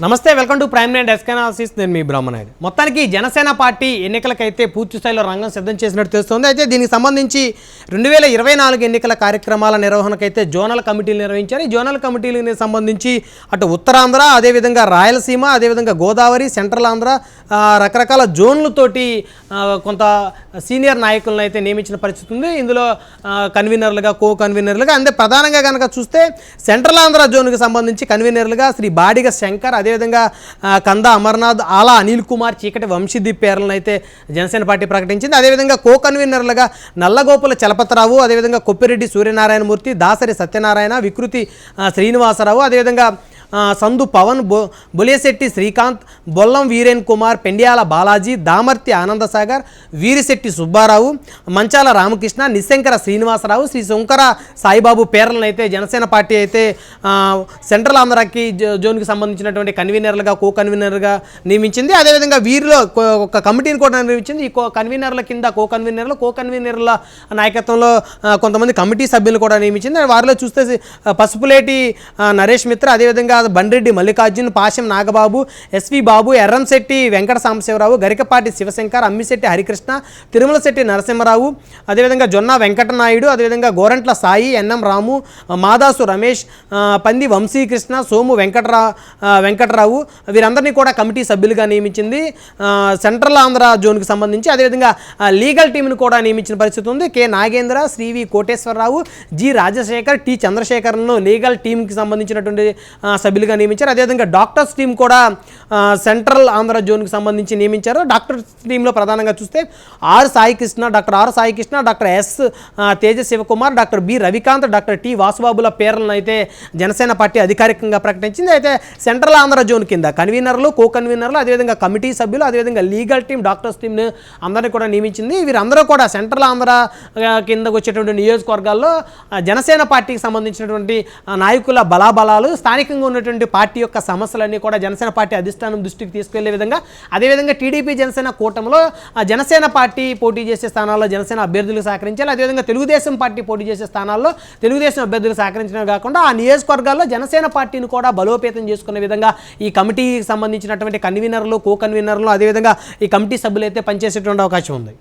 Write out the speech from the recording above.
నమస్తే, welcome to prime nine desk analysis. నేను మీ బ్రహ్మనాయుడు. మొత్తానికి జనసేన పార్టీ ఎన్నికలకైతే పూర్తి స్థాయిలో రంగం సిద్ధం చేసినట్టు తెలుస్తోంది. అయితే దీనికి సంబంధించి 2024 ఎన్నికల కార్యక్రమాల నిర్వహణకైతే జోనల్ కమిటీలు నిర్వహించారు. ఈ జోనల్ కమిటీలకు సంబంధించి అటు ఉత్తరాంధ్ర, అదేవిధంగా రాయలసీమ, అదేవిధంగా గోదావరి, సెంట్రల్ ఆంధ్ర రకరకాల జోన్లతోటి కొంత సీనియర్ నాయకులను అయితే నియమించిన పరిస్థితి ఉంది. ఇందులో కన్వీనర్లుగా, కో కన్వీనర్లుగా, అంటే ప్రధానంగా కనుక చూస్తే సెంట్రల్ ఆంధ్ర జోన్కి సంబంధించి కన్వీనర్లుగా శ్రీ బాడిగ శంకర్, అదేవిధంగా కంద అమర్నాథ్, ఆలా అనిల్ కుమార్, చీకటి వంశీదీప్ పేర్లను అయితే జనసేన పార్టీ ప్రకటించింది. అదేవిధంగా కో కన్వీనర్లుగా నల్లగోపుల చలపతిరావు, అదేవిధంగా కొప్పిరెడ్డి సూర్యనారాయణమూర్తి, దాసరి సత్యనారాయణ, వికృతి శ్రీనివాసరావు, అదేవిధంగా సందు పవన్, బొలిశెట్టి శ్రీకాంత్, బొల్లం వీరేన్ కుమార్, పెండ్యాల బాలాజీ, దామర్తి ఆనందసాగర్, వీరిశెట్టి సుబ్బారావు, మంచాల రామకృష్ణ, నిశంకర శ్రీనివాసరావు, శ్రీ శంకర సాయిబాబు పేర్లను అయితే జనసేన పార్టీ అయితే సెంట్రల్ ఆంధ్రాకి జోన్కి సంబంధించినటువంటి కన్వీనర్లుగా, కో కన్వీనర్గా నియమించింది. అదేవిధంగా వీరిలో ఒక కమిటీని కూడా నిర్మించింది. ఈ కన్వీనర్ల కింద కో కన్వీనర్ల నాయకత్వంలో కొంతమంది కమిటీ సభ్యులు కూడా నియమించింది. వారిలో చూస్తే పసుపులేటి నరేష్ మిత్ర, అదేవిధంగా బండ్రెడ్డి మల్లికార్జున్, పాశం నాగబాబు, ఎస్వి బాబు, ఎర్రంశెట్టి వెంకట సాంబశివరావు, గరికపాటి శివశంకర్, అమ్మిశెట్టి హరికృష్ణ, తిరుమలశెట్టి నరసింహరావు, అదేవిధంగా జొన్న వెంకటనాయుడు, అదేవిధంగా గోరంట్ల సాయి, ఎన్ఎం రాము, మాదాసు రమేష్, పంది వంశీకృష్ణ, సోము వెంకటరావు వీరందరినీ కూడా కమిటీ సభ్యులుగా నియమించింది సెంట్రల్ ఆంధ్ర జోన్కి సంబంధించి. అదేవిధంగా లీగల్ టీంను కూడా నియమించిన పరిస్థితి ఉంది. K Nagendra, Srivi Koteswararao, G Rajasekhar, T చంద్రశేఖర్ను లీగల్ టీంకి సంబంధించినటువంటి సభ్యులుగా నియమించారు. అదేవిధంగా డాక్టర్స్ టీం కూడా సెంట్రల్ ఆంధ్ర జోన్కి సంబంధించి నియమించారు. డాక్టర్స్ టీంలో ప్రధానంగా చూస్తే doctor R Saikrishna, doctor S Teja Sivakumar, doctor B Ravikanth, doctor T వాసుబాబుల పేర్లను అయితే జనసేన పార్టీ అధికారికంగా ప్రకటించింది. అయితే సెంట్రల్ ఆంధ్ర జోన్ కింద కన్వీనర్లు, కో కన్వీనర్లు, అదేవిధంగా కమిటీ సభ్యులు, అదేవిధంగా లీగల్ టీం, డాక్టర్స్ టీంను అందరినీ కూడా నియమించింది. వీరందరూ కూడా సెంట్రల్ ఆంధ్ర కిందకు వచ్చేటువంటి నియోజకవర్గాల్లో జనసేన పార్టీకి సంబంధించినటువంటి నాయకుల బలాబలాలు, స్థానికంగా ఉన్నటువంటి పార్టీ యొక్క సమస్యలన్నీ కూడా జనసేన పార్టీ అధిష్టానం దృష్టికి తీసుకెళ్లే విధంగా, అదేవిధంగా టీడీపీ జనసేన కూటమిలో జనసేన పార్టీ పోటీ చేసే స్థానాల్లో జనసేన అభ్యర్థులకు సహకరించాలి, అదేవిధంగా తెలుగుదేశం పార్టీ పోటీ చేసే స్థానాల్లో తెలుగుదేశం అభ్యర్థులకు సహకరించడమే కాకుండా ఆ నియోజకవర్గాల్లో జనసేన పార్టీని కూడా బలోపేతం చేసుకునే విధంగా ఈ కమిటీకి సంబంధించినటువంటి కన్వీనర్లు, కో కన్వీనర్లు, అదేవిధంగా ఈ కమిటీ సభ్యులు అయితే పనిచేసేటువంటి అవకాశం ఉంది.